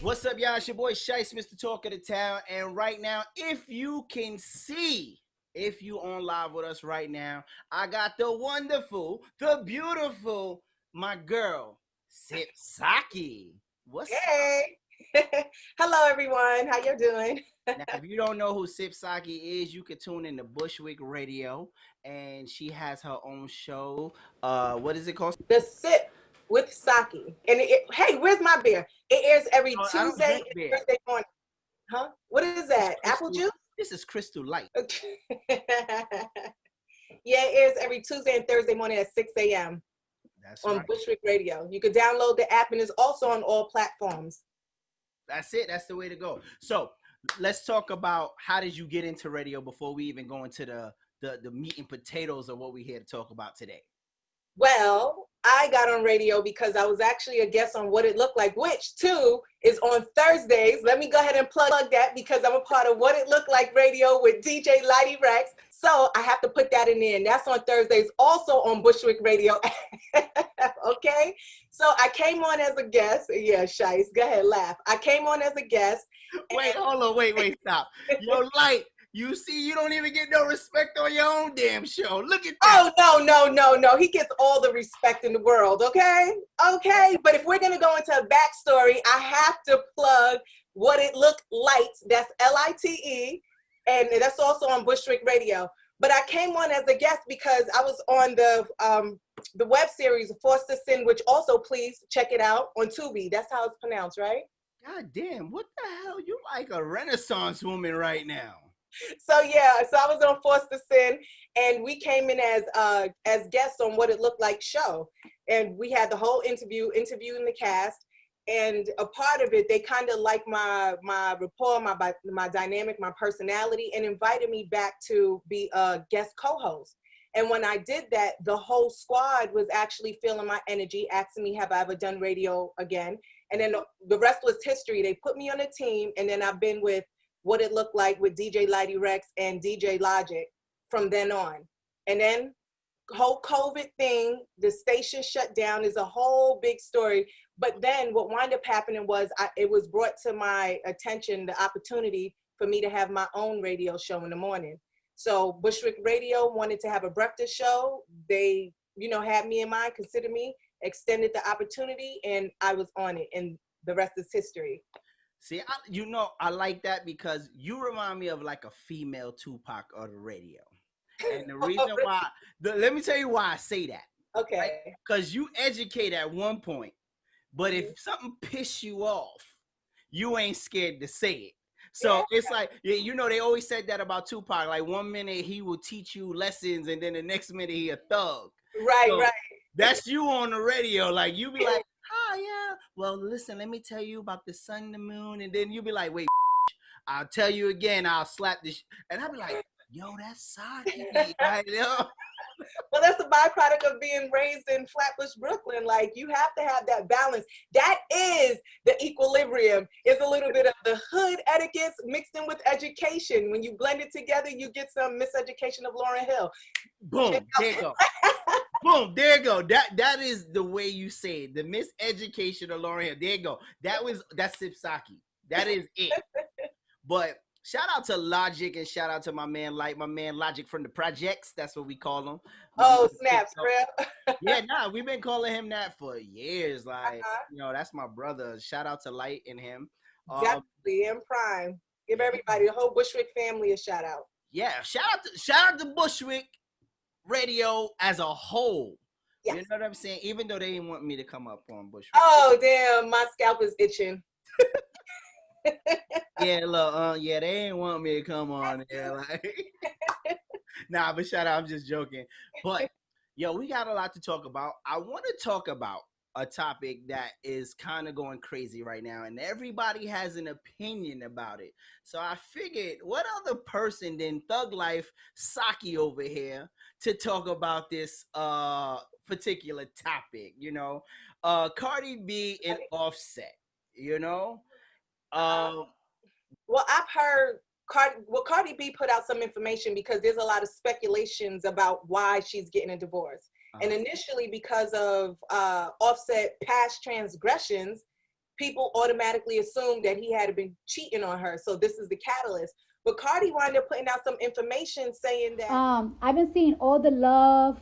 What's up, y'all? It's your boy Shice, Mr. Talk of the Town. And right now, if you can see, if you on live with us right now, I got the wonderful, the beautiful, my girl, Saki. What's Hey. Hello, everyone. How you doing? Now, if you don't know who Saki is, you can tune in to Bushwick Radio, and she has her own show. What is it called? The Sip with Saki. And hey, where's my beer? It airs every Oh, I don't Tuesday drink and beer. Thursday morning. Huh? What is that? Apple juice? This is Crystal Light. Yeah, it airs every Tuesday and Thursday morning at 6 a.m. That's on right. Bushwick Radio. You can download the app and it's also on all platforms. That's it. That's the way to go. So let's talk about how did you get into radio before we even go into the meat and potatoes of what we're here to talk about today. Well, I got on radio because I was actually a guest on What It Looked Like, which too is on Thursdays. Let me go ahead and plug that because I'm a part of What It Looked Like Radio with DJ Lighty Rex. So I have to put that in there. And that's on Thursdays, also on Bushwick Radio. Okay. So I came on as a guest. Yeah, Shice, go ahead, laugh. I came on as a guest. Wait, hold on. Wait, stop. Yo, Light, you see, you don't even get no respect on your own damn show. Look at that. Oh, no. He gets all the respect in the world, okay? Okay, but if we're going to go into a backstory, I have to plug What It Looked Like. That's Lite, and that's also on Bushwick Radio. But I came on as a guest because I was on the web series Forced to Sin, which also, please check it out on Tubi. That's how it's pronounced, right? God damn, what the hell? You like a Renaissance woman right now. So I was on Forced to Sin, and we came in as guests on What It Looked Like show, and we had the whole interviewing the cast, and a part of it, they kind of liked my rapport, my dynamic, my personality, and invited me back to be a guest co-host. And when I did that, the whole squad was actually feeling my energy, asking me, have I ever done radio again? And then the rest was history. They put me on a team, and then I've been with What It Looked Like with DJ Lighty Rex and DJ Logic from then on. And then whole COVID thing, the station shut down, is a whole big story. But then what wound up happening was it was brought to my attention, the opportunity for me to have my own radio show in the morning. So Bushwick Radio wanted to have a breakfast show. They, had me in mind, considered me, extended the opportunity, and I was on it. And the rest is history. See, I like that because you remind me of like a female Tupac of the radio. And the reason why, let me tell you why I say that. Okay. Because you educate at one point, but if something piss you off, you ain't scared to say it. So it's like, they always said that about Tupac. Like 1 minute he will teach you lessons, and then the next minute he a thug. Right. That's you on the radio. Like you be like, oh yeah, well listen, let me tell you about the sun, the moon, and then you be like, wait, I'll tell you again, I'll slap this, and I'll be like, yo, that's Saki, right? Well, that's a byproduct of being raised in Flatbush, Brooklyn. Like, you have to have that balance. That is the equilibrium. It's a little bit of the hood etiquette mixed in with education. When you blend it together, you get some miseducation of Lauryn Hill. Boom, there you go. Boom, there you go. That is the way you say it. The miseducation of Lauryn Hill. There you go. That's Saki. That is it. But shout out to Logic and shout out to my man Logic from the projects. That's what we call him. Oh, snaps, bro. Yeah, we've been calling him that for years. Like, that's my brother. Shout out to Light and him. Definitely in prime. Give everybody, the whole Bushwick family, a shout out. Yeah, shout out to Bushwick Radio as a whole. Yes. You know what I'm saying? Even though they didn't want me to come up on Bushwick. Oh, damn, my scalp is itching. Yeah, look, they didn't want me to come on there. Like, nah, but shout out, I'm just joking. But we got a lot to talk about. I want to talk about a topic that is kind of going crazy right now, and everybody has an opinion about it. So I figured, what other person than Thug Life Saki over here to talk about this particular topic? Cardi B and Offset. Well, I've heard Cardi B put out some information because there's a lot of speculations about why she's getting a divorce. And initially, because of Offset past transgressions, people automatically assumed that he had been cheating on her. So this is the catalyst. But Cardi wound up putting out some information saying that I've been seeing all the love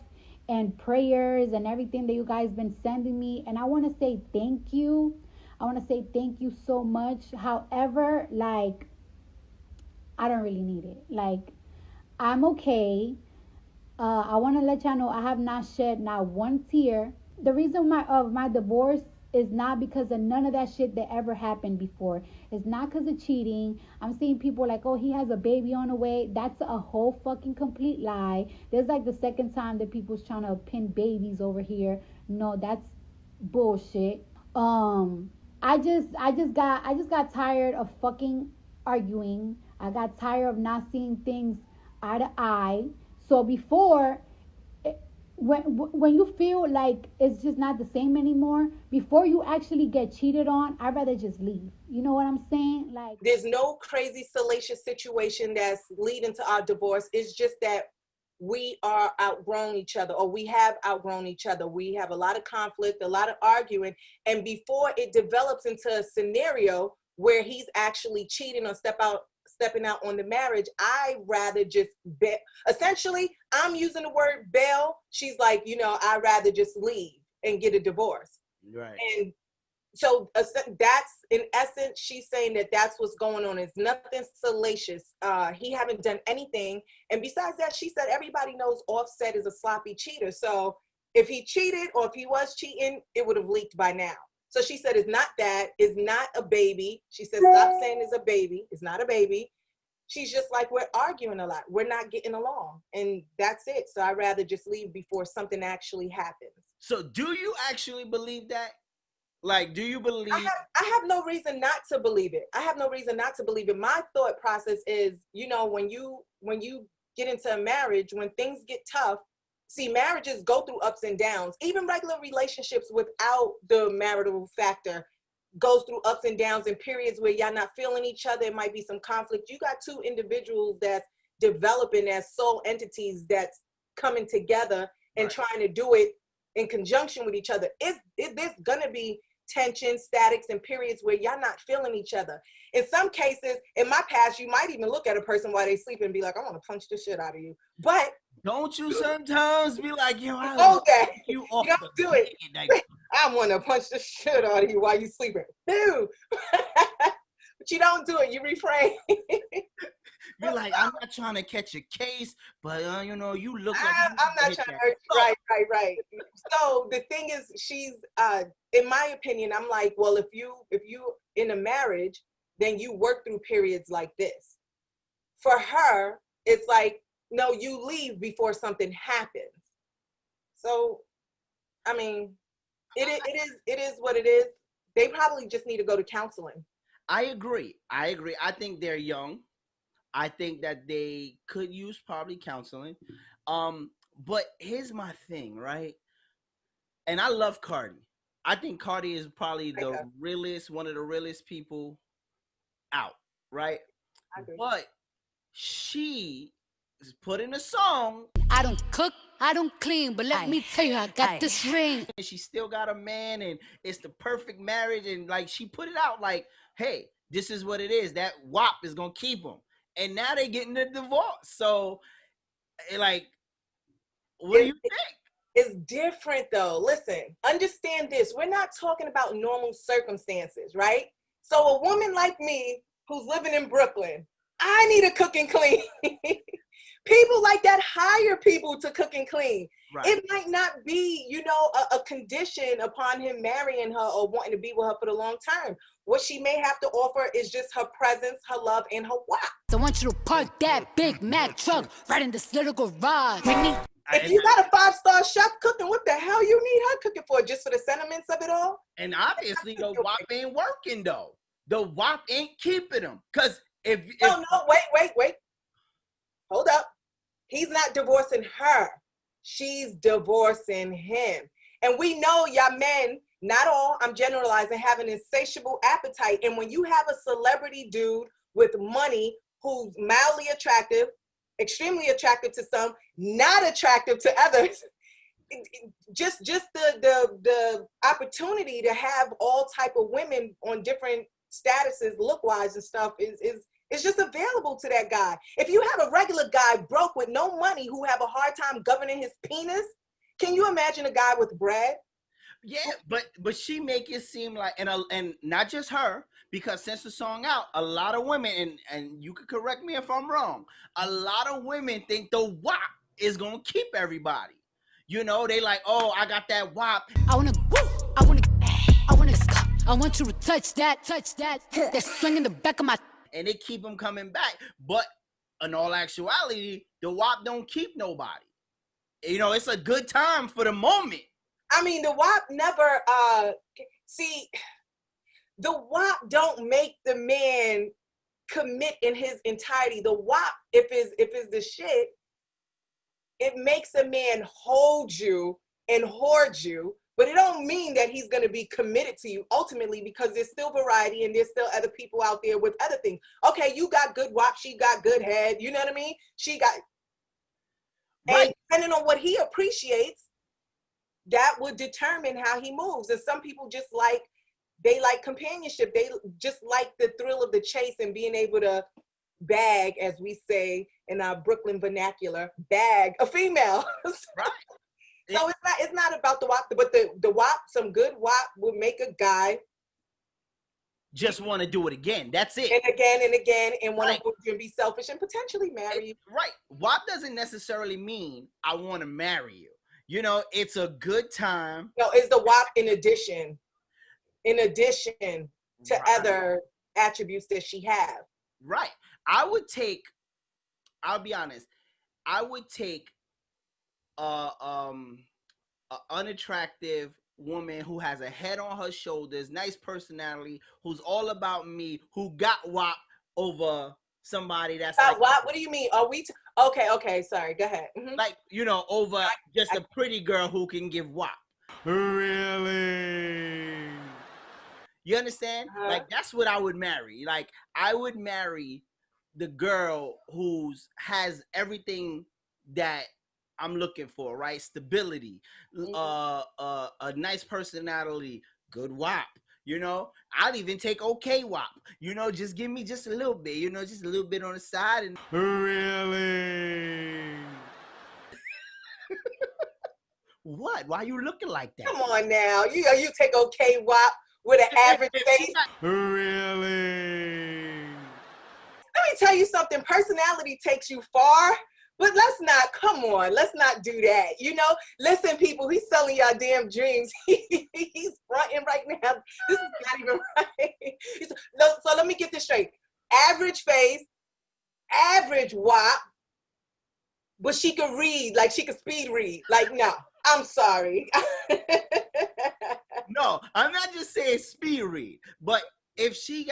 and prayers and everything that you guys been sending me, and I want to say thank you. I want to say thank you so much. However, like, I don't really need it. Like, I'm okay. I want to let y'all know I have not shed not one tear. The reason of my divorce is not because of none of that shit that ever happened before. It's not because of cheating. I'm seeing people like, oh, he has a baby on the way. That's a whole fucking complete lie. There's like the second time that people's trying to pin babies over here. No, that's bullshit. I just got tired of fucking arguing. I got tired of not seeing things eye to eye. So before, when you feel like it's just not the same anymore, before you actually get cheated on, I'd rather just leave. You know what I'm saying? Like, there's no crazy salacious situation that's leading to our divorce. It's just that we are outgrown each other, or we have outgrown each other. We have a lot of conflict, a lot of arguing. And before it develops into a scenario where he's actually cheating or stepping out on the marriage, I rather just essentially, I'm using the word bail. She's like, I'd rather just leave and get a divorce. Right. And so that's, in essence, she's saying that that's what's going on. It's nothing salacious. He haven't done anything. And besides that, she said everybody knows Offset is a sloppy cheater. So if he cheated or if he was cheating, it would have leaked by now. So she said, it's not that. It's not a baby. She said, stop saying it's a baby. It's not a baby. She's just like, we're arguing a lot. We're not getting along. And that's it. So I'd rather just leave before something actually happens. So do you actually believe that? Like, do you believe? I have no reason not to believe it. I have no reason not to believe it. My thought process is, when you get into a marriage, when things get tough, see, marriages go through ups and downs. Even regular relationships without the marital factor goes through ups and downs and periods where y'all not feeling each other. It might be some conflict. You got two individuals that's developing as soul entities that's coming together and trying to do it in conjunction with each other. There's gonna be tension, statics, and periods where y'all not feeling each other. In some cases, in my past, you might even look at a person while they sleep and be like, I want to punch the shit out of you. But don't you sometimes be like, yo, I know that you off you don't do it. I want to punch the shit out of you while you sleeping. Ew. But you don't do it. You refrain. You're like, I'm not trying to catch a case, but you look like I'm not trying to hurt you. Right. So the thing is, she's in my opinion, I'm like, well, if you in a marriage, then you work through periods like this. For her, it's like, no, you leave before something happens. So, I mean, it is what it is. They probably just need to go to counseling. I agree. I think they're young. I think that they could use probably counseling. But here's my thing, right? And I love Cardi. I think Cardi is probably the realest, one of the realest people out, right? I agree. But she is putting a song. I don't cook, I don't clean, but let me tell you, I got this ring. And she still got a man, and it's the perfect marriage. And like, she put it out like, hey, this is what it is. That WAP is going to keep them. And now they getting a divorce. So, like, what do you think? It's different, though. Listen, understand this. We're not talking about normal circumstances, right? So a woman like me who's living in Brooklyn, I need to cook and clean. People like that hire people to cook and clean. Right. It might not be, a condition upon him marrying her or wanting to be with her for the long term. What she may have to offer is just her presence, her love, and her WAP. So I want you to park that Big Mac truck right in this little garage. If you got a 5-star chef cooking, what the hell you need her cooking for? Just for the sentiments of it all? And obviously the WAP ain't working, though. The WAP ain't keeping them. Because if no, wait. Hold up. He's not divorcing her. She's divorcing him. And we know y'all men, not all, I'm generalizing, have an insatiable appetite. And when you have a celebrity dude with money who's mildly attractive, extremely attractive to some, not attractive to others, just the opportunity to have all type of women on different statuses, look wise and stuff is just available to that guy. If you have a regular guy broke with no money who have a hard time governing his penis, can you imagine a guy with bread? Yeah, but she make it seem like, and not just her, because since the song out, a lot of women, and you could correct me if I'm wrong, a lot of women think the WAP is gonna keep everybody. You know, they like, oh, I got that WAP. I want you to touch that. That swing in the back of my. And they keep them coming back. But in all actuality, the WAP don't keep nobody. You know, it's a good time for the moment. I mean, the WAP never, the WAP don't make the man commit in his entirety. The WAP, if it's the shit, it makes a man hold you and hoard you, but it don't mean that he's going to be committed to you ultimately, because there's still variety and there's still other people out there with other things. Okay, you got good WAP, she got good head, you know what I mean? She got, right. And depending on what he appreciates, that would determine how he moves. And some people they like companionship. They just like the thrill of the chase and being able to bag, as we say in our Brooklyn vernacular, bag a female. Right. So it's not about the WAP, but the WAP, some good WAP will make a guy just want to do it again. That's it. And again, and want to and be selfish and potentially marry you. Right. WAP doesn't necessarily mean I want to marry you. You know, it's a good time. No, it's the WAP in addition to other attributes that she have. Right. I'll be honest, I would take a unattractive woman who has a head on her shoulders, nice personality, who's all about me, who got WAP over somebody that's like, what do you mean? Are we okay, sorry, go ahead. Mm-hmm. Like, you know, over just a pretty girl who can give WAP. Really? You understand? Uh-huh. Like, that's what I would marry. Like, I would marry the girl has everything that I'm looking for, right? Stability, a nice personality, good WAP. You know, I'd even take okay WAP. You know, just give me just a little bit. You know, just a little bit on the side. And really? What? Why are you looking like that? Come on now, you take okay WAP with an average face. Really? Let me tell you something. Personality takes you far. But let's not do that. You know, listen, people, he's selling y'all damn dreams. He's fronting right now. This is not even right. So let me get this straight. Average face, average WAP, but she could read, like she could speed read. Like, no, I'm sorry. No, I'm not just saying speed read, but if she's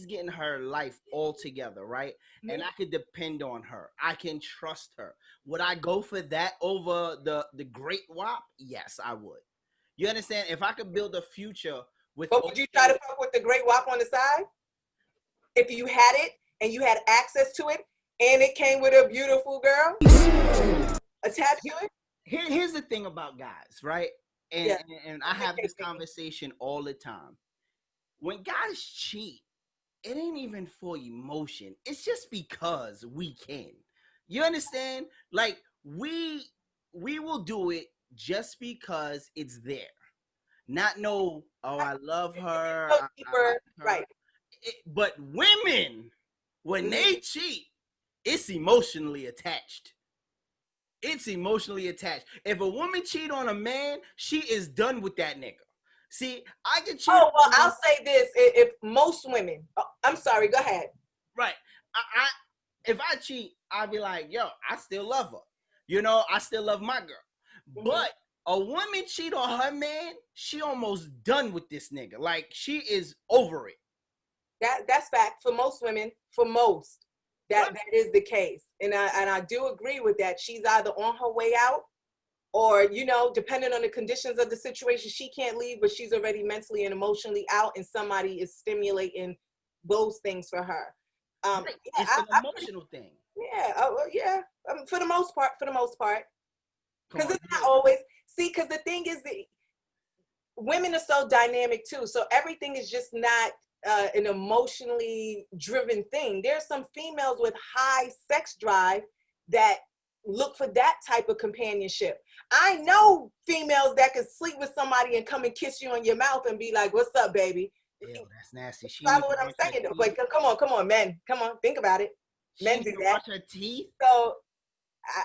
getting her life all together, right? Mm-hmm. And I could depend on her, I can trust her. Would I go for that over the great WAP? Yes, I would. You understand? If I could build a future with. But would you try to fuck with the great WAP on the side? If you had it and you had access to it and it came with a beautiful girl attached to it? Here's the thing about guys, right? And I have this conversation all the time. When guys cheat, it ain't even for emotion. It's just because we can. You understand? Like, we will do it just because it's there. Not I love her. I like her. Right. But women, when they cheat, it's emotionally attached. It's emotionally attached. If a woman cheat on a man, she is done with that nigga. See, I can cheat. Oh, well, I'll say this. If most women, I'm sorry, go ahead. Right. If I cheat, I'll be like, yo, I still love her. You know, I still love my girl. Mm-hmm. But a woman cheat on her man, she almost done with this nigga. Like, she is over it. That's fact. For most women, that is the case. And I do agree with that. She's either on her way out, or, you know, depending on the conditions of the situation, she can't leave, but she's already mentally and emotionally out, and somebody is stimulating those things for her. It's an emotional thing. Yeah, for the most part. Because it's not always, see, because the thing is that women are so dynamic too. So everything is just not an emotionally driven thing. There's some females with high sex drive that look for that type of companionship. I know females that can sleep with somebody and come and kiss you on your mouth and be like, "What's up, baby?" Ew, that's nasty. Follow what I'm saying. But come on, men. Come on, think about it. Men do that. Wash her teeth. So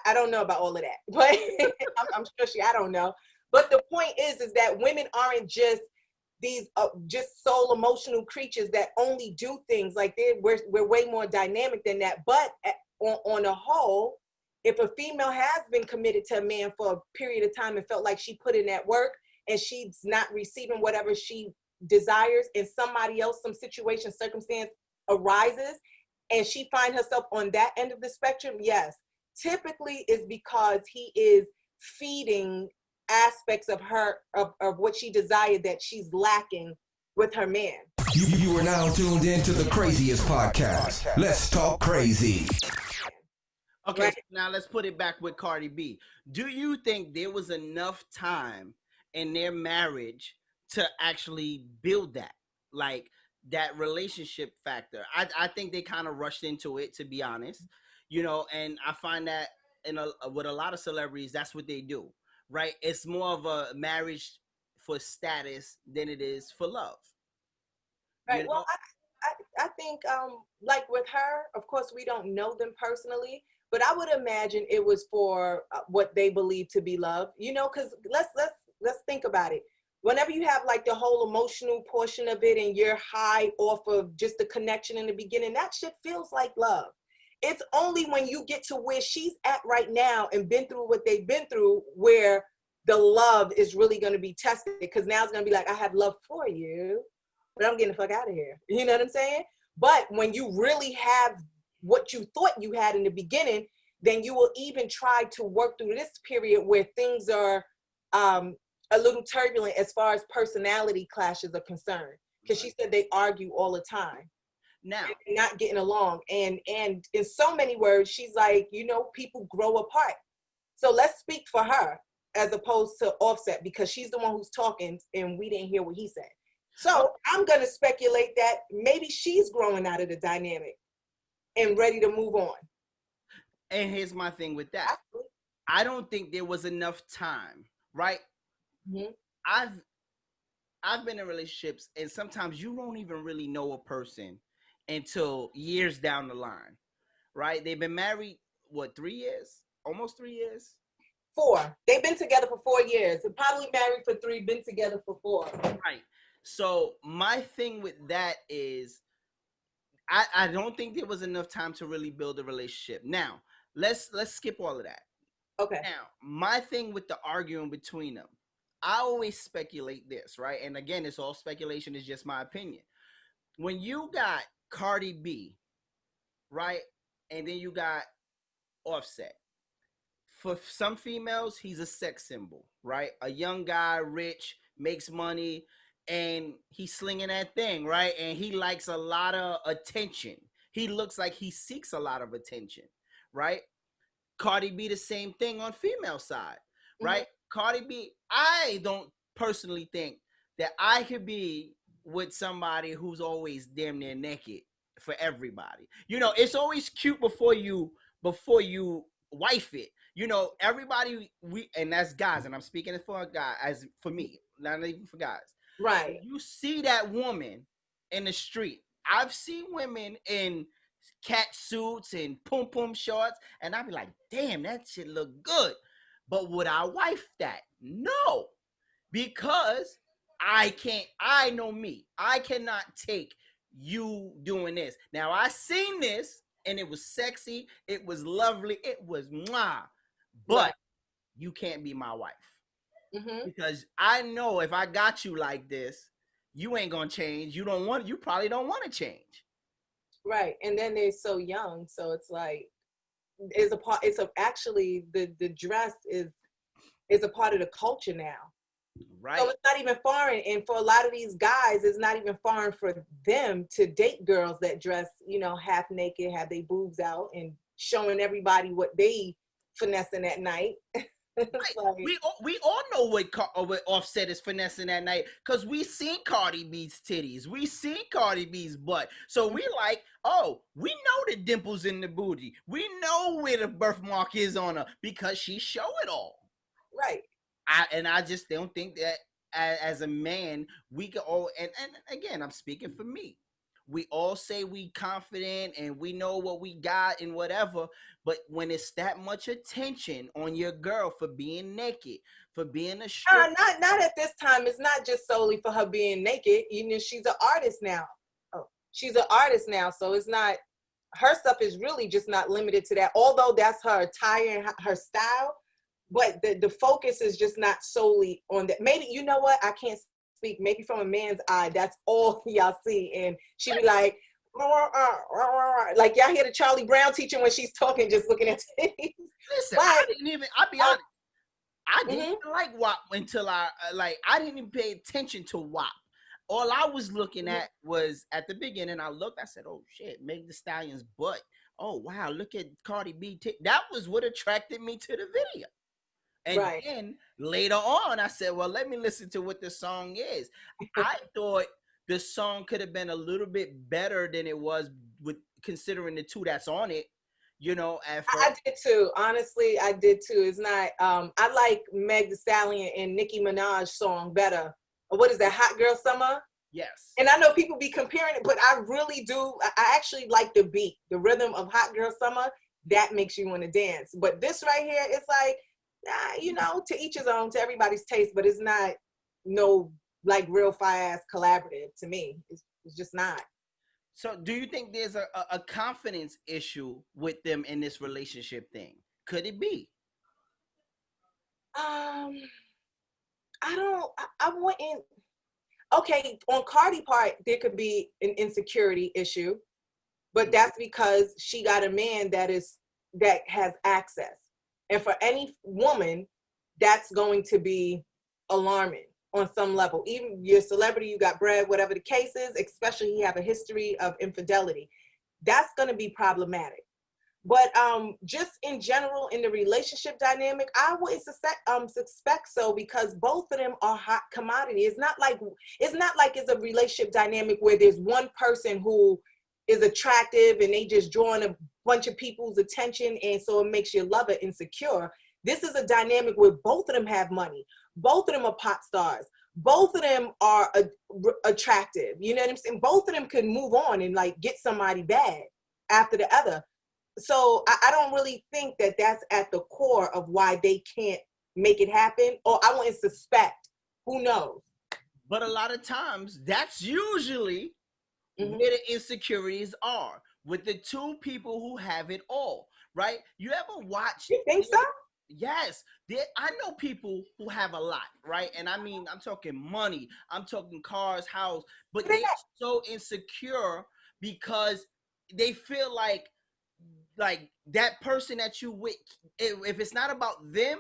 I don't know about all of that, but I'm sure I don't know. But the point is that women aren't just these just soul emotional creatures that only do things. Like we're way more dynamic than that. But on a whole, if a female has been committed to a man for a period of time and felt like she put in that work and she's not receiving whatever she desires, and somebody else, some situation, circumstance arises, and she finds herself on that end of the spectrum, yes, typically is because he is feeding aspects of her of what she desired that she's lacking with her man. You are now tuned in to the craziest podcast. Let's talk crazy. Okay, right. So now let's put it back with Cardi B. Do you think there was enough time in their marriage to actually build that, like that relationship factor? I think they kind of rushed into it, to be honest, and I find that with a lot of celebrities, that's what they do, right? It's more of a marriage for status than it is for love. Right. Well, I think like with her, of course, we don't know them personally, but I would imagine it was for what they believe to be love, because let's think about it. Whenever you have like the whole emotional portion of it and you're high off of just the connection in the beginning, that shit feels like love. It's only when you get to where she's at right now and been through what they've been through where the love is really going to be tested, because now it's going to be like, I have love for you, but I'm getting the fuck out of here. You know what I'm saying? But when you really have what you thought you had in the beginning, then you will even try to work through this period where things are a little turbulent as far as personality clashes are concerned. Because she said they argue all the time. Now, not getting along. And in so many words, she's like, people grow apart. So let's speak for her as opposed to Offset, because she's the one who's talking and we didn't hear what he said. So I'm going to speculate that maybe she's growing out of the dynamic and ready to move on. And here's my thing with that. Absolutely. I don't think there was enough time, right? Mm-hmm. I've been in relationships, and sometimes you don't even really know a person until years down the line, right? They've been married, 3 years? Almost 3 years? 4. They've been together for 4 years. They're probably married for 3, been together for 4. Right. So my thing with that is I don't think there was enough time to really build a relationship. Now, let's skip all of that. Okay. Now, my thing with the arguing between them, I always speculate this, right? And again, it's all speculation. It's just my opinion. When you got Cardi B, right? And then you got Offset. For some females, he's a sex symbol, right? A young guy, rich, makes money, and he's slinging that thing, right? And he likes a lot of attention. He looks like he seeks a lot of attention, right? Cardi B, the same thing on female side, right? Mm-hmm. Cardi B, I don't personally think that I could be with somebody who's always damn near naked for everybody. It's always cute before you wife it. Everybody, and that's guys, and I'm speaking for a guy, as for me, not even for guys. Right. You see that woman in the street. I've seen women in cat suits and pom-pom shorts, and I'd be like, damn, that shit look good. But would I wife that? No. Because I know me. I cannot take you doing this. Now, I seen this, and it was sexy. It was lovely. It was mwah. But you can't be my wife. Mm-hmm. Because I know if I got you like this, you ain't gonna change. You probably don't want to change. Right. And then they're so young, so it's like actually the dress is a part of the culture now. Right. So it's not even foreign, and for a lot of these guys, it's not even foreign for them to date girls that dress, half naked, have their boobs out, and showing everybody what they finessing at night. It's Right. like, We all know what Offset is finessing that night because we seen Cardi B's titties, we seen Cardi B's butt, so we like, oh, we know the dimples in the booty, we know where the birthmark is on her because she show it all. right. I just don't think that as a man we can all, and again, I'm speaking for me. We all say we confident and we know what we got and whatever, but when it's that much attention on your girl for being naked, for being a stripper, Not at this time. It's not just solely for her being naked. You know, she's an artist now. Oh, she's an artist now, so it's not, her stuff is really just not limited to that. Although that's her attire and her style, but the focus is just not solely on that. Maybe, you know what? I can't speak. Maybe from a man's eye, that's all y'all see, and she be like, like y'all hear the Charlie Brown teaching when she's talking, just looking at titties. listen, But, I'll be honest, I didn't even like WAP until I didn't even pay attention to WAP. All I was looking at was at the beginning. I looked, I said, oh shit, Meg Thee Stallion's butt. Oh wow, look at Cardi B. That was what attracted me to the video. And then later on, I said, well, let me listen to what the song is. I thought the song could have been a little bit better than it was, with considering the two that's on it. You know, at first. I did too. Honestly, I did too. It's not. I like Meg Thee Stallion and Nicki Minaj song better. What is that? Hot Girl Summer. Yes. And I know people be comparing it, but I really do. I actually like the beat, the rhythm of Hot Girl Summer. That makes you want to dance. But this right here, it's like, you know, to each his own, to everybody's taste. But it's not no like real fire ass collaborative to me. It's just not. So do you think there's a confidence issue with them in this relationship thing? Could it be? I wouldn't. Okay, on Cardi part, there could be an insecurity issue, but that's because she got a man that has access. And for any woman, that's going to be alarming on some level. Even your celebrity, you got bread, whatever the case is, especially he have a history of infidelity. That's going to be problematic. But just in general, in the relationship dynamic, I wouldn't suspect so, because both of them are hot commodity. It's not like it's a relationship dynamic where there's one person who is attractive and they just drawing a bunch of people's attention, and so it makes your lover insecure. This is a dynamic where both of them have money. Both of them are pop stars. Both of them are attractive. You know what I'm saying? Both of them could move on and like get somebody bad after the other. So I don't really think that that's at the core of why they can't make it happen, or I wouldn't suspect. Who knows? But a lot of times, that's usually where the insecurities are, with the two people who have it all, right? You ever watch? You think so? Yes. I know people who have a lot, right? And I mean, I'm talking money, I'm talking cars, house, but they're so insecure because they feel like that person that you with, if it's not about them,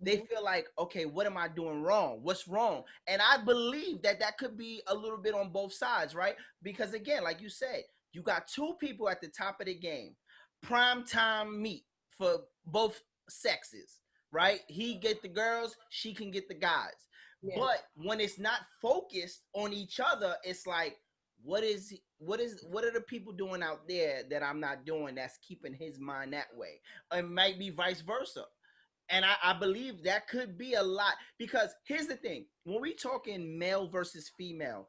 they feel like, okay, what am I doing wrong? What's wrong? And I believe that could be a little bit on both sides, right? Because again, like you said, you got two people at the top of the game, prime time meet for both sexes, right? He get the girls, she can get the guys. Yeah. But when it's not focused on each other, it's like, what are the people doing out there that I'm not doing that's keeping his mind that way? It might be vice versa. And I believe that could be a lot, because here's the thing. When we talking male versus female,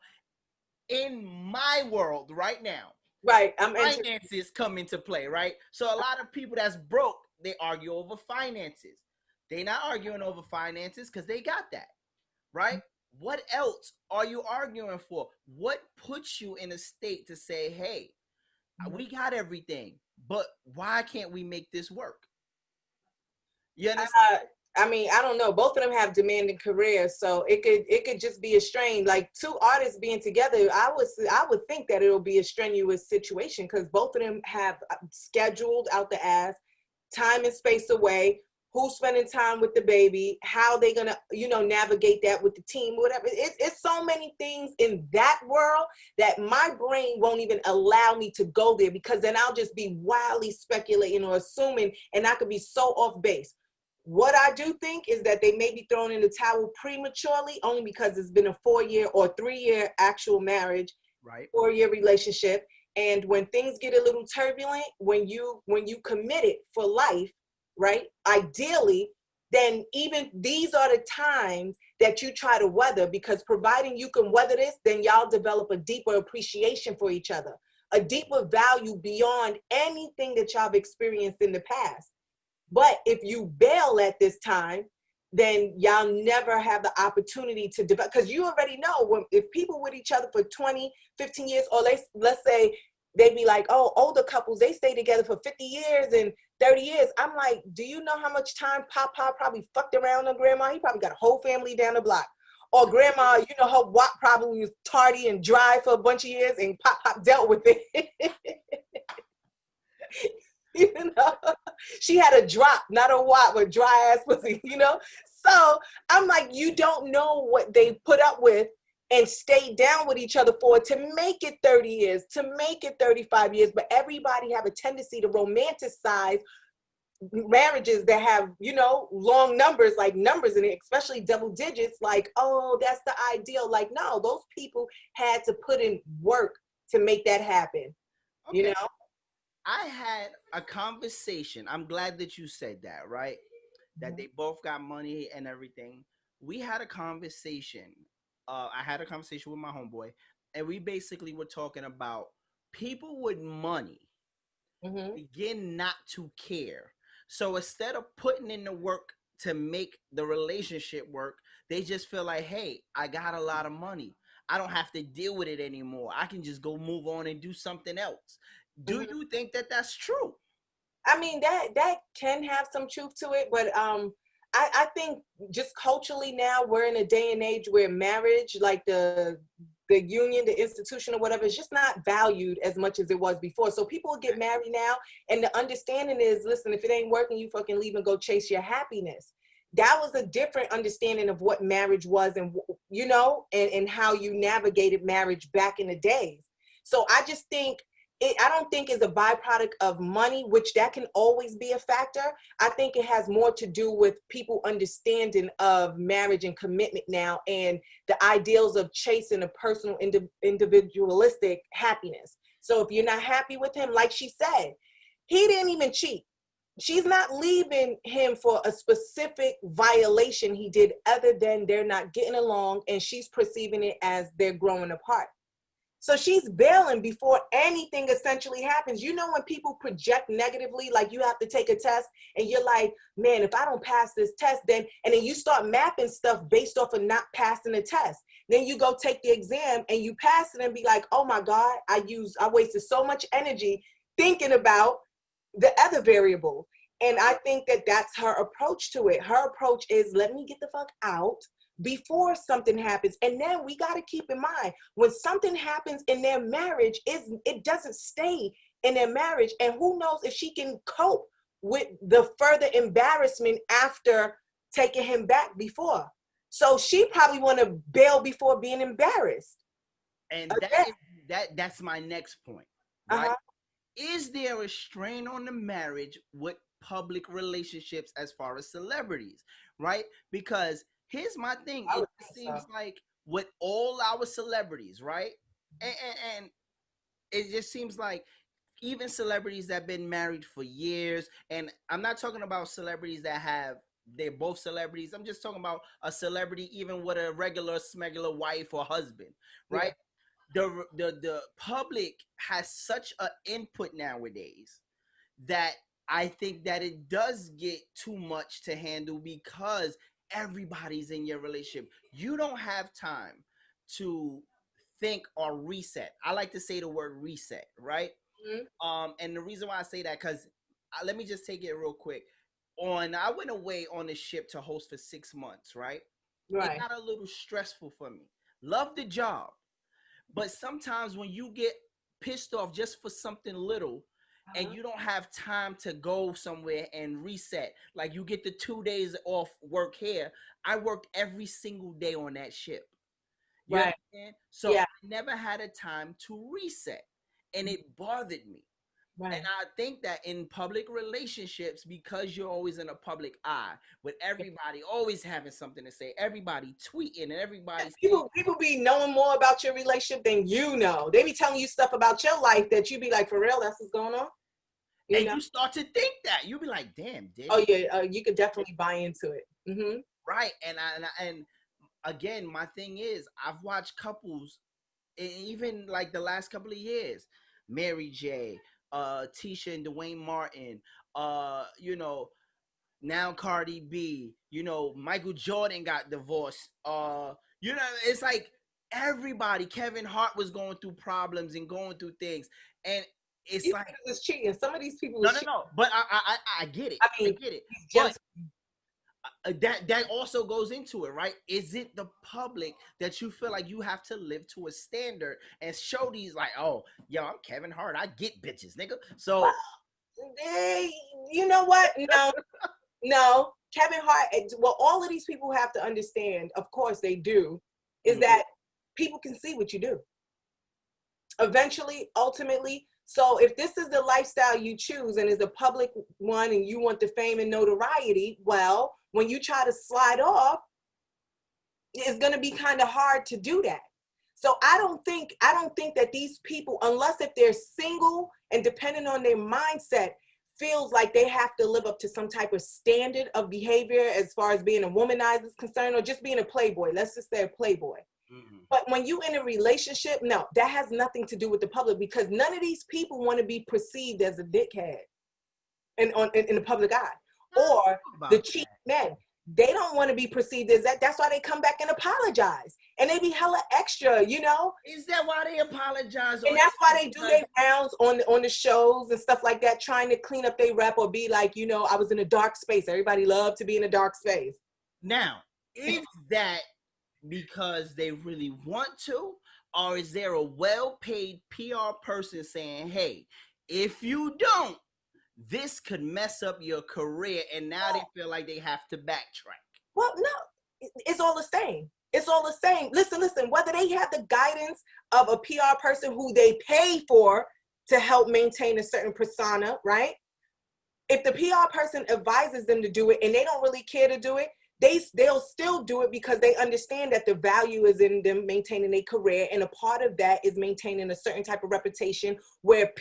in my world right now, right, finances come into play, right? So a lot of people that's broke, they argue over finances. They not arguing over finances because they got that, right? What else are you arguing for? What puts you in a state to say, hey, we got everything, but why can't we make this work? You understand? I mean, I don't know. Both of them have demanding careers, so it could just be a strain. Like two artists being together, I would think that it'll be a strenuous situation, because both of them have scheduled out the ass, time and space away. Who's spending time with the baby? How they gonna, navigate that with the team? Whatever. It's so many things in that world that my brain won't even allow me to go there, because then I'll just be wildly speculating or assuming, and I could be so off base. What I do think is that they may be thrown in the towel prematurely, only because it's been a 4-year or 3-year actual marriage, right, 4-year relationship. And when things get a little turbulent, when you commit it for life, right? Ideally, then even these are the times that you try to weather, because providing you can weather this, then y'all develop a deeper appreciation for each other, a deeper value beyond anything that y'all have experienced in the past. But if you bail at this time, then y'all never have the opportunity to develop, because you already know if people with each other for 20, 15 years, or let's say they be like, oh, older couples, they stay together for 50 years and 30 years. I'm like, do you know how much time Papa probably fucked around on grandma? He probably got a whole family down the block. Or grandma, you know, her WAP probably was tardy and dry for a bunch of years, and Pop dealt with it. You know, she had a drop, not a WAP, but dry ass pussy, you know? So I'm like, you don't know what they put up with and stay down with each other for to make it 30 years, to make it 35 years. But everybody have a tendency to romanticize marriages that have, you know, long numbers, like numbers in it, especially double digits, like, oh, that's the ideal. Like, no, those people had to put in work to make that happen, okay. You know? I had a conversation. I'm glad that you said that, right? That they both got money and everything. We had a conversation. I had a conversation with my homeboy, and we basically were talking about people with money begin not to care. So instead of putting in the work to make the relationship work, they just feel like, hey, I got a lot of money. I don't have to deal with it anymore. I can just go move on and do something else. Do you think that that's true? I mean, that can have some truth to it, but I think just culturally now we're in a day and age where marriage, like the union, the institution or whatever, is just not valued as much as it was before. So people get married now, and the understanding is, listen, if it ain't working, you fucking leave and go chase your happiness. That was a different understanding of what marriage was, and you know, and how you navigated marriage back in the days. So I just think I don't think it's a byproduct of money, which that can always be a factor. I think it has more to do with people understanding of marriage and commitment now, and the ideals of chasing a personal individualistic happiness. So if you're not happy with him, like she said, he didn't even cheat. She's not leaving him for a specific violation he did, other than they're not getting along, and she's perceiving it as they're growing apart. So she's bailing before anything essentially happens. You know, when people project negatively, like you have to take a test and you're like, man, if I don't pass this test, then you start mapping stuff based off of not passing the test. Then you go take the exam and you pass it and be like, oh my God, I wasted so much energy thinking about the other variable. And I think that that's her approach to it. Her approach is, let me get the fuck out before something happens. And then we got to keep in mind, when something happens in their marriage, it doesn't stay in their marriage. And who knows if she can cope with the further embarrassment after taking him back before. So she probably want to bail before being embarrassed. And that's my next point, right? Is there a strain on the marriage with public relationships as far as celebrities, right? Because here's my thing. It seems like with all our celebrities, right? And it just seems like even celebrities that have been married for years, and I'm not talking about celebrities they're both celebrities. I'm just talking about a celebrity even with a regular smegular wife or husband, right? Yeah. The public has such an input nowadays that I think that it does get too much to handle, because everybody's in your relationship. You don't have time to think or reset. I like to say the word reset, right? And the reason why I say that, because let me just take it real quick. I went away on a ship to host for 6 months, right? It got a little stressful for me. Love the job, but sometimes when you get pissed off just for something little, and you don't have time to go somewhere and reset, like you get the 2 days off work here. I worked every single day on that ship. You understand? So I never had a time to reset, and it bothered me. Right. And I think that in public relationships, because you're always in a public eye, with everybody always having something to say, everybody tweeting, and everybody people be knowing more about your relationship than you know. They be telling you stuff about your life that you be like, for real, that's what's going on. You start to think that you be like, damn, dude. Oh yeah, you could definitely buy into it. Mm-hmm. Right, and again, my thing is, I've watched couples, even like the last couple of years, Mary J, Tisha and Dwayne Martin, you know, now Cardi B, you know, Michael Jordan got divorced, you know, it's like everybody, Kevin Hart was going through problems and going through things, and it's These like people is cheating. Some of these people no, but I get it. I mean, I get it. But that also goes into it, right? Is it the public that you feel like you have to live to a standard and show these like, oh, yo, I'm Kevin Hart, I get bitches, nigga. So, you know what? No, Kevin Hart. Well, all of these people have to understand. Of course, they do. Is that people can see what you do. Eventually, ultimately. So if this is the lifestyle you choose and is a public one and you want the fame and notoriety, well, when you try to slide off, it's going to be kind of hard to do that. So I don't think that these people, unless if they're single and depending on their mindset, feels like they have to live up to some type of standard of behavior as far as being a womanizer is concerned, or just being a playboy. Let's just say a playboy. Mm-hmm. But when you in a relationship, no, that has nothing to do with the public, because none of these people want to be perceived as a dickhead in the public eye, or the cheap men. They don't want to be perceived as that. That's why they come back and apologize, and they be hella extra, you know. Is that why they apologize? And that's why they do their rounds on the shows and stuff like that, trying to clean up their rep, or be like, you know, I was in a dark space. Everybody loved to be in a dark space. Now, is that because they really want to, or is there a well-paid PR person saying, hey, if you don't, this could mess up your career, and now they feel like they have to backtrack? Well, no, it's all the same. It's all the same. Listen, whether they have the guidance of a PR person who they pay for to help maintain a certain persona, right? If the PR person advises them to do it and they don't really care to do it, they'll still do it because they understand that the value is in them maintaining their career. And a part of that is maintaining a certain type of reputation where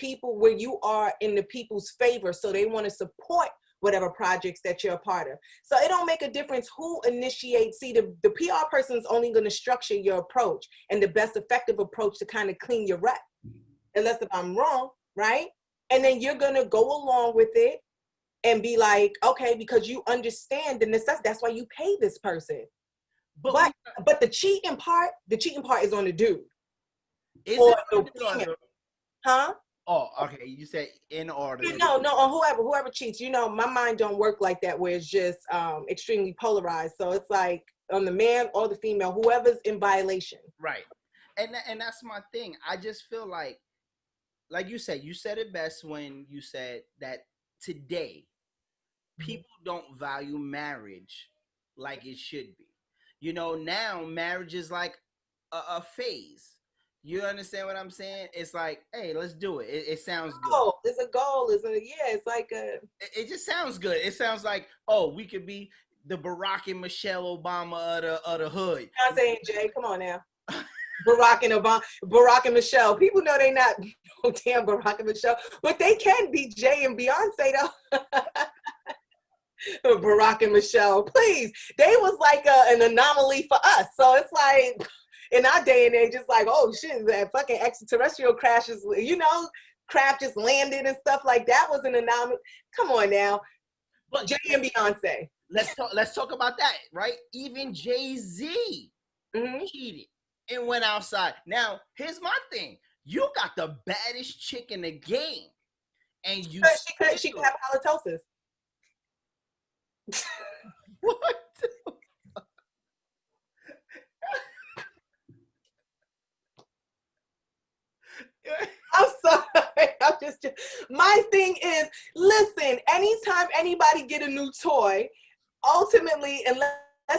you are in the people's favor. So they want to support whatever projects that you're a part of. So it don't make a difference who initiates. See, the PR person is only going to structure your approach and the best effective approach to kind of clean your rep. Unless if I'm wrong, right? And then you're going to go along with it and be like, okay, because you understand the necessity. That's why you pay this person. But the cheating part is on the dude. Is it on the dude? Huh? Oh, okay. You said in order. No, on whoever cheats. You know, my mind don't work like that, where it's just extremely polarized. So it's like on the man or the female, whoever's in violation. Right. And that's my thing. I just feel like you said it best when you said that today, people don't value marriage like it should be. You know, now marriage is like a phase. You understand what I'm saying? It's like, hey, let's do it. It sounds good. Oh, it's a goal. It's like It just sounds good. It sounds like, oh, we could be the Barack and Michelle Obama of the hood. I'm saying, Jay, come on now. Barack and Michelle. People know they not damn Barack and Michelle, but they can be Jay and Beyonce though. Barack and Michelle, please. They was like an anomaly for us. So it's like in our day and age, it's like, oh shit, that fucking extraterrestrial crashes, you know, craft just landed and stuff like that was an anomaly. Come on now. But Jay and Beyonce. Let's talk about that, right? Even Jay-Z cheated and went outside. Now, here's my thing. You got the baddest chick in the game. And you she could have halitosis. What? I'm sorry. I'm just my thing is, listen, anytime anybody get a new toy, ultimately, unless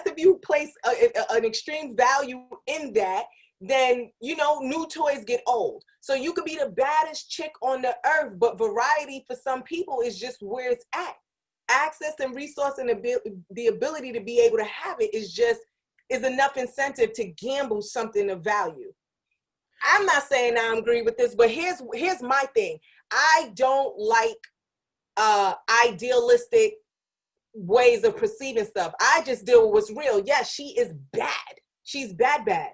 if you place an extreme value in that, then, you know, new toys get old. So you could be the baddest chick on the earth, but variety for some people is just where it's at. Access and resource and the ability to be able to have it is enough incentive to gamble something of value. I'm not saying I agree with this, but here's my thing. I don't like idealistic ways of perceiving stuff. I just deal with what's real. Yes, she is bad. She's bad.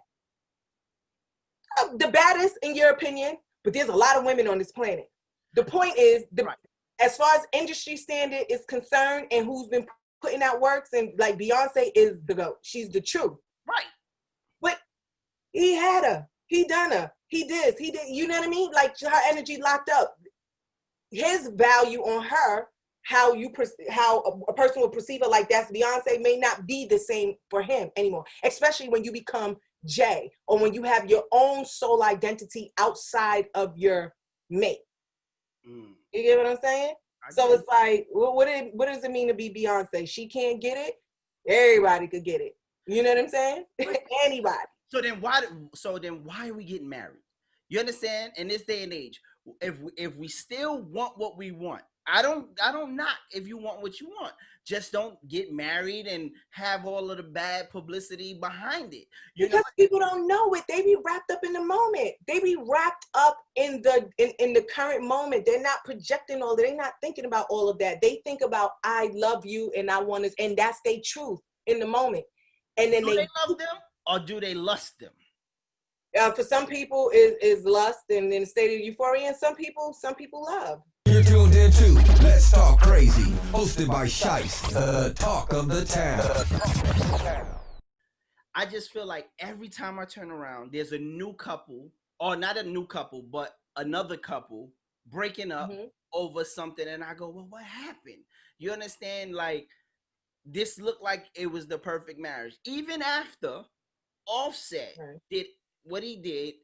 The baddest in your opinion, but there's a lot of women on this planet. The point is, as far as industry standard is concerned and who's been putting out works, and like Beyonce is the GOAT. She's the truth. Right. But he had her. He done her. He did. You know what I mean? Like her energy locked up. His value on her, how a person will perceive her like that's Beyonce, may not be the same for him anymore. Especially when you become Jay, or when you have your own soul identity outside of your mate. You get what I'm saying? So it's like, what does it mean to be Beyonce? She can't get it. Everybody could get it. You know what I'm saying? Anybody. So then why are we getting married? You understand? In this day and age, if we still want what we want, I don't knock if you want what you want. Just don't get married and have all of the bad publicity behind it. Because people don't know it. They be wrapped up in the moment. They be wrapped up in the current moment. They're not projecting all that. They're not thinking about all of that. They think about, I love you and I want to, and that's their truth in the moment. And then do they love them or do they lust them? For some people is lust and in a state of euphoria, and some people love. You're tuned into Let's Talk Crazee, hosted by Shice, the talk of the town. I just feel like every time I turn around, there's a new couple, or not a new couple, but another couple breaking up over something, and I go, well, what happened? You understand? Like, this looked like it was the perfect marriage. Even after Offset did what he did,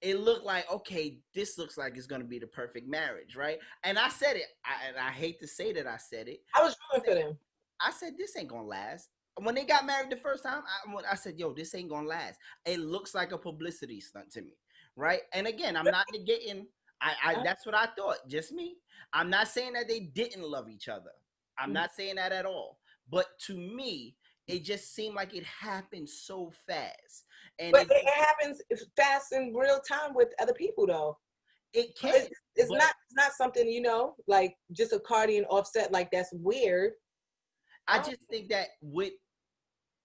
it looked like, okay, this looks like it's going to be the perfect marriage, right? And I said it, and I hate to say that I said it. I was rooting for them. I said, this ain't going to last. When they got married the first time, I said, yo, this ain't going to last. It looks like a publicity stunt to me, right? And again, I'm not negating. That's what I thought, just me. I'm not saying that they didn't love each other. I'm not saying that at all. But to me, it just seemed like it happened so fast. But it happens fast in real time with other people, though. It can. It's not something, you know, like just a Cardi and Offset, like that's weird. I just think that with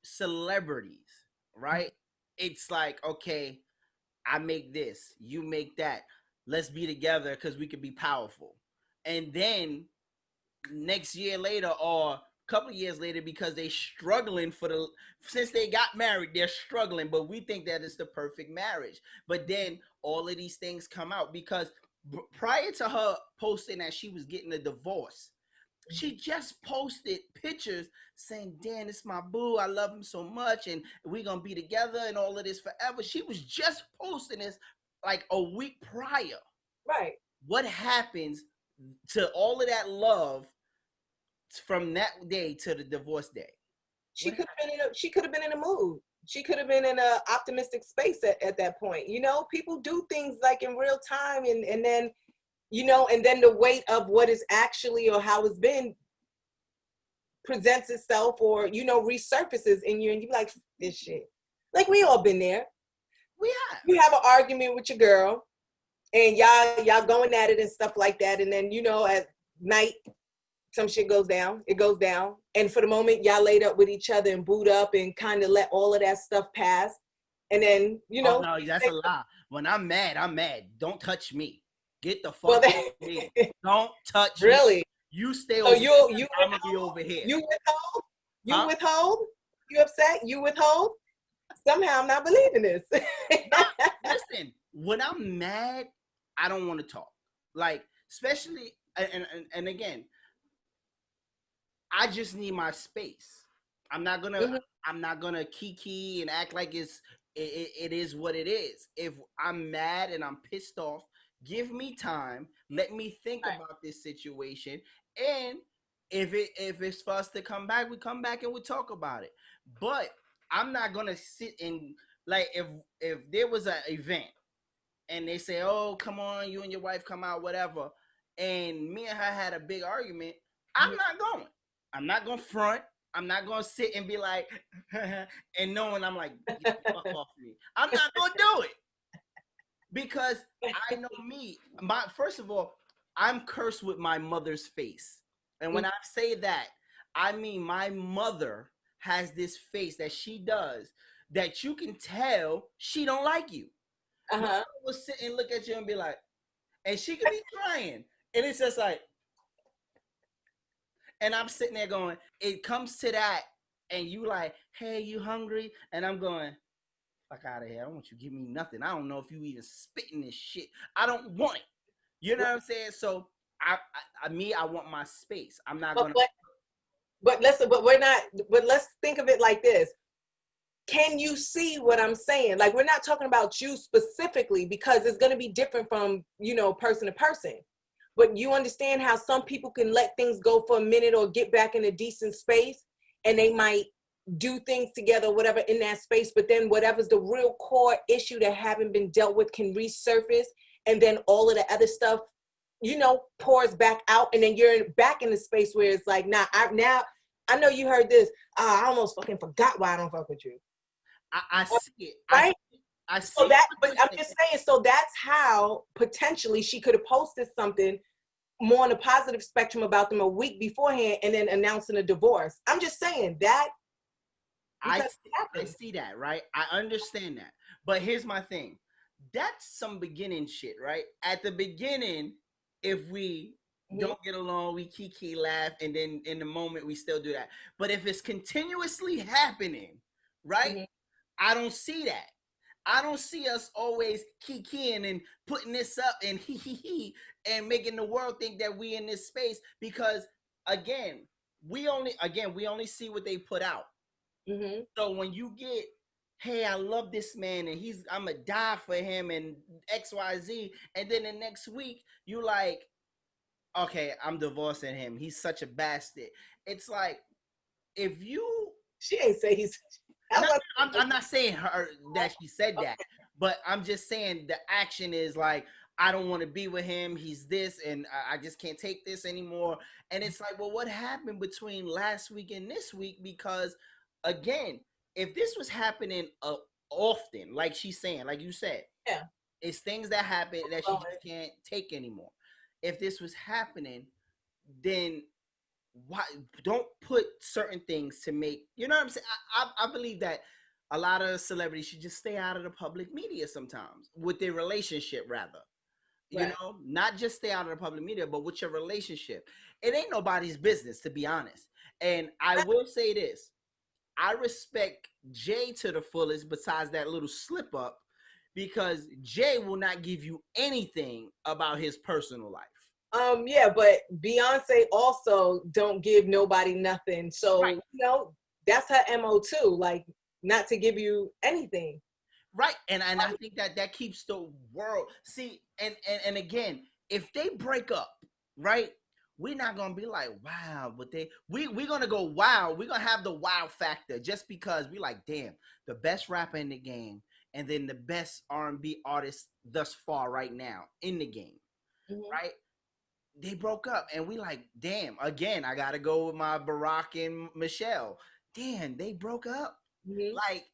celebrities, right? It's like, okay, I make this, you make that. Let's be together because we could be powerful. And then next year later or couple of years later, because they struggling since they got married, they're struggling, but we think that it's the perfect marriage. But then all of these things come out because prior to her posting that she was getting a divorce, she just posted pictures saying, Dan, it's my boo, I love him so much and we're gonna be together and all of this forever. She was just posting this like a week prior. Right. What happens to all of that love from that day to the divorce day? She could have been in a mood. She could have been in an optimistic space at that point. You know, people do things like in real time and then, you know, and then the weight of what is actually or how it's been presents itself or, you know, resurfaces in you and you be like, this shit. Like we all been there. You have an argument with your girl and y'all going at it and stuff like that. And then, you know, at night, some shit goes down. It goes down. And for the moment, y'all laid up with each other and boot up and kind of let all of that stuff pass. And then, you know. Oh, no, that's a lie. When I'm mad, I'm mad. Don't touch me. Get the fuck out of me. Don't touch me. Really? You stay over here. I'm going to be over here. You withhold? You withhold? You upset? You withhold? Somehow I'm not believing this. Listen, when I'm mad, I don't want to talk. Like, especially, and again, I just need my space. I'm not gonna kiki and act like it is what it is. If I'm mad and I'm pissed off, give me time. Let me think about this situation. And if it's for us to come back, we come back and we talk about it. But I'm not gonna sit and like if there was an event and they say, "Oh, come on, you and your wife come out, whatever," and me and her had a big argument, I'm not going. I'm not going to front. I'm not going to sit and be like, and knowing I'm like, get the fuck off me. I'm not going to do it because I know me. First of all, I'm cursed with my mother's face, and when I say that, I mean my mother has this face that she does that you can tell she don't like you. I will sit and look at you and be like, and she could be trying, and it's just like, and I'm sitting there going, it comes to that, and you like, hey, you hungry? And I'm going, fuck out of here. I don't want you to give me nothing. I don't know if you even spitting this shit. I don't want it. You know what I'm saying? So I want my space. I'm not gonna. But let's think of it like this. Can you see what I'm saying? Like, we're not talking about you specifically because it's going to be different from, person to person. But you understand how some people can let things go for a minute or get back in a decent space, and they might do things together, whatever, in that space. But then whatever's the real core issue that haven't been dealt with can resurface. And then all of the other stuff, pours back out. And then you're back in the space where it's like, I know you heard this. I almost fucking forgot why I don't fuck with you. I see it. Right? I see so that, but I'm just saying, so that's how potentially she could have posted something more on a positive spectrum about them a week beforehand and then announcing a divorce. I'm just saying that. I see that, right? I understand that. But here's my thing. That's some beginning shit, right? At the beginning, if we don't get along, we kiki laugh, and then in the moment we still do that. But if it's continuously happening, right? I don't see that. I don't see us always kikiing and putting this up and he and making the world think that we in this space because we only see what they put out. So when you get, hey, I love this man and I'm gonna die for him and XYZ, and then the next week you like, okay, I'm divorcing him. He's such a bastard. It's like, if you, she ain't say he's. I'm not saying her that she said that, but I'm just saying the action is like, I don't want to be with him. He's this, and I just can't take this anymore. And it's like, well, what happened between last week and this week? Because again, if this was happening often, like she's saying, like you said, it's things that happen that she just can't take anymore. If this was happening, then why don't put certain things to make, you know what I'm saying? I believe that a lot of celebrities should just stay out of the public media sometimes with their relationship, rather. Right. Not just stay out of the public media, but with your relationship. It ain't nobody's business, to be honest. And I will say this. I respect Jay to the fullest besides that little slip up, because Jay will not give you anything about his personal life. Yeah, but Beyonce also don't give nobody nothing. So, right. That's her MO too, like not to give you anything. Right. And I think that keeps the world. See, and again, if they break up, right, we're not going to be like, wow, but we're going to go wow. We're going to have the wow factor just because we like, damn, the best rapper in the game and then the best R&B artist thus far right now in the game, right? They broke up and we like, damn, again, I got to go with my Barack and Michelle. Damn, they broke up. Like,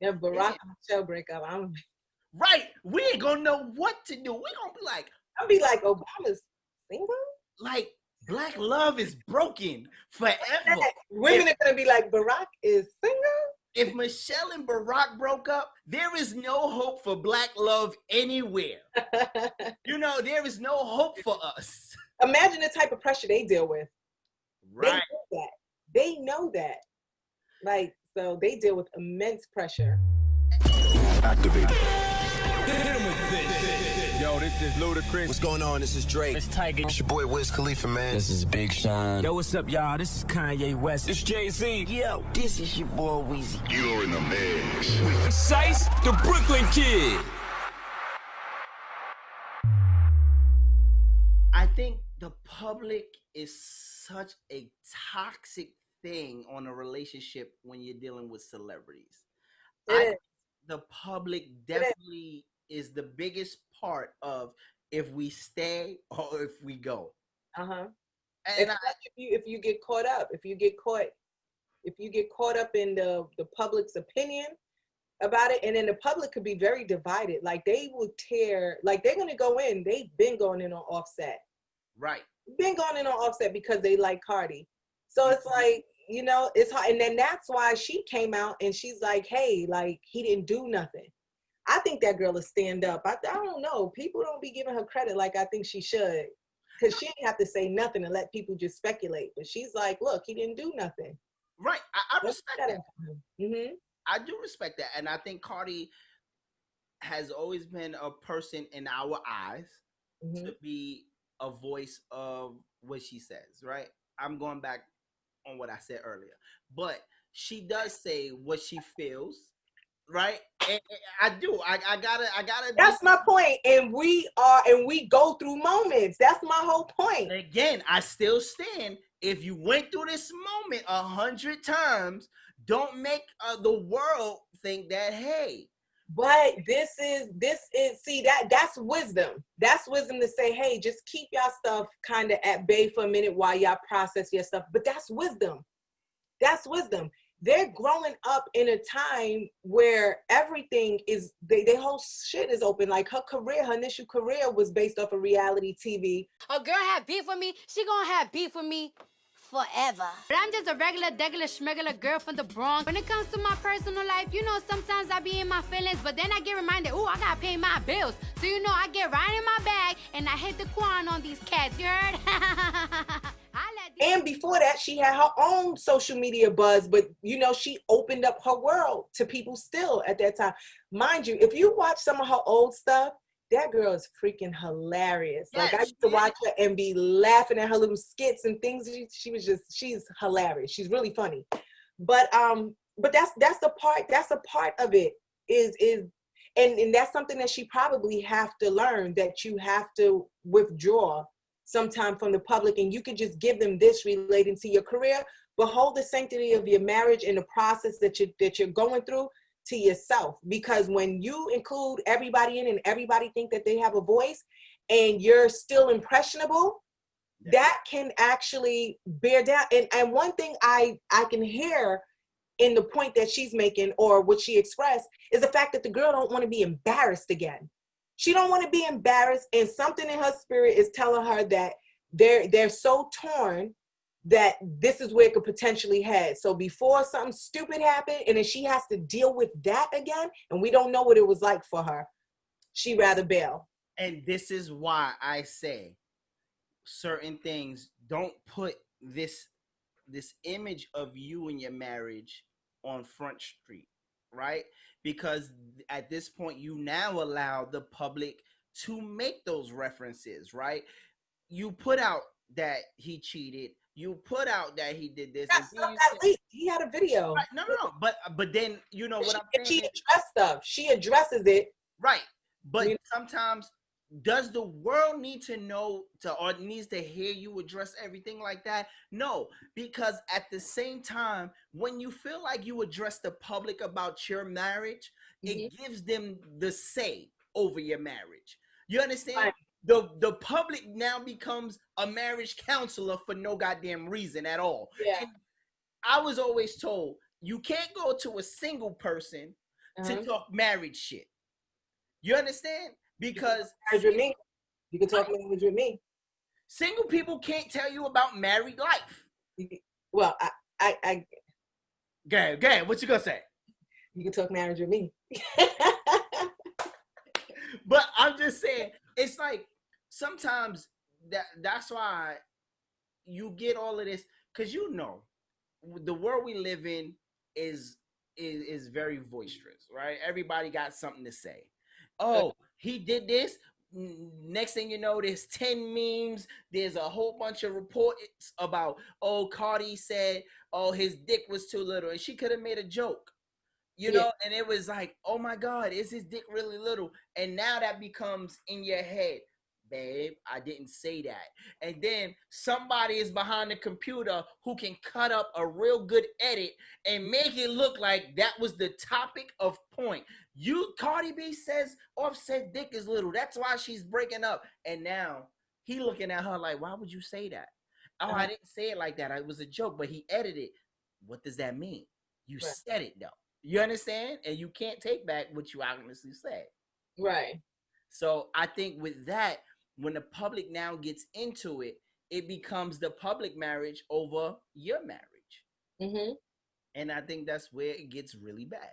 yeah, Barack and Michelle break up. Right. We ain't going to know what to do. We're going to be like, I'll be like, Obama's single? Like, black love is broken forever. Women are going to be like, Barack is single? If Michelle and Barack broke up, there is no hope for black love anywhere. There is no hope for us. Imagine the type of pressure they deal with. Right. They know that. Like, so they deal with immense pressure. Activate. Yo, this is Ludacris. What's going on? This is Drake. It's Tiger. It's your boy Wiz Khalifa, man. This is Big Sean. Yo, what's up, y'all? This is Kanye West. It's Jay-Z. Yo, this is your boy Weezy. You're in the mix. Shice, the Brooklyn Kid. I think the public is such a toxic thing on a relationship when you're dealing with celebrities. the public definitely is the biggest part of if we stay or if we go. And And if you get caught up, if you get caught up in the public's opinion about it, and then the public could be very divided. Like they will tear, like they're gonna go in. They've been going in on Offset. right. Been going in on Offset because they like Cardi. So it's like, you know, it's hard. And then that's why she came out and she's like, hey, like he didn't do nothing. I think that girl will stand up. I don't know. People don't be giving her credit like I think she should. Because she didn't have to say nothing and let people just speculate. But she's like, look, he didn't do nothing. Right. I respect that. Mm-hmm. I do respect that. And I think Cardi has always been a person in our eyes to be a voice of what she says, right? I'm going back on what I said earlier. But she does say what she feels, right? And I do. I gotta That's my point. And we go through moments. That's my whole point. Again, I still stand. If you went through this moment 100 times, don't make the world think that, hey. But this is see, that's wisdom. That's wisdom to say, hey, just keep y'all stuff kind of at bay for a minute while y'all process your stuff. But that's wisdom. That's wisdom. They're growing up in a time where everything is, their whole shit is open. Like her initial career was based off of reality TV. A girl have beef with me, she gonna have beef with me forever. But I'm just a regular schmegular girl from the Bronx. When it comes to my personal life, you know, sometimes I be in my feelings, but then I get reminded, ooh, I gotta pay my bills. So, you know, I get right in my bag and I hit the quan on these cats, you heard? And before that, she had her own social media buzz, but, you know, she opened up her world to people still at that time. Mind you, if you watch some of her old stuff, that girl is freaking hilarious. Yes, like I used to watch her and be laughing at her little skits and things. She's hilarious. She's really funny. But that's a part of it and that's something that she probably have to learn, that you have to withdraw sometime from the public, and you can just give them this relating to your career, but hold the sanctity of your marriage and the process that you're going through to yourself. Because when you include everybody in and everybody think that they have a voice and you're still impressionable, that can actually bear down. And one thing I can hear in the point that she's making, or what she expressed, is the fact that the girl don't want to be embarrassed again. She don't want to be embarrassed, and something in her spirit is telling her that they're so torn that this is where it could potentially head. So before something stupid happened, and then she has to deal with that again, and we don't know what it was like for her, she'd rather bail. And this is why I say certain things, don't put this image of you and your marriage on Front Street, right? Because at this point, you now allow the public to make those references, right? You put out that he cheated. You put out that he did this. He had a video. Right. No. But then, you know what I'm saying? She addressed stuff. She addresses it. Right. But sometimes, does the world need to know or needs to hear you address everything like that? No, because at the same time, when you feel like you address the public about your marriage, it gives them the say over your marriage. You understand? Right. The public now becomes a marriage counselor for no goddamn reason at all. Yeah. And I was always told, you can't go to a single person to talk marriage shit. You understand? Because you can talk marriage with me. Single people can't tell you about married life. Well, I Go ahead. What you gonna say? You can talk marriage with me. But I'm just saying, it's like sometimes that's why you get all of this, because you know the world we live in is very boisterous, right? Everybody got something to say. Oh, he did this. Next thing you know, there's 10 memes. There's a whole bunch of reports about, oh, Cardi said, oh, his dick was too little. And she could have made a joke, you know? And it was like, oh, my God, is his dick really little? And now that becomes in your head, babe, I didn't say that. And then somebody is behind the computer who can cut up a real good edit and make it look like that was the topic of point. Cardi B says Offset dick is little. That's why she's breaking up. And now he looking at her like, why would you say that? Oh, I didn't say it like that. It was a joke, but he edited it. What does that mean? You said it though. You understand? And you can't take back what you honestly said. Right. So I think with that, when the public now gets into it, it becomes the public marriage over your marriage. Mm-hmm. And I think that's where it gets really bad.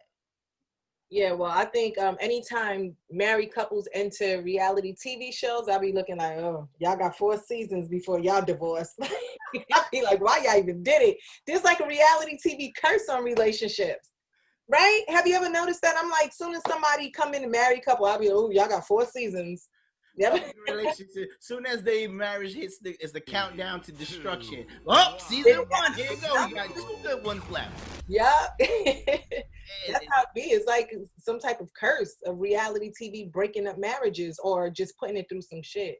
Yeah, well, I think anytime married couples enter reality TV shows, I'll be looking like, oh, y'all got 4 seasons before y'all divorce. I'll be like, why y'all even did it? There's like a reality TV curse on relationships, right? Have you ever noticed that? I'm like, soon as somebody come in a married couple, I'll be like, oh, y'all got 4 seasons. Yep. Relationship. Soon as the marriage hits, it's the countdown to destruction. Oh, season 1, here you go. You got 2 good ones left. Yeah. That's how it be. It's like some type of curse of reality TV breaking up marriages or just putting it through some shit.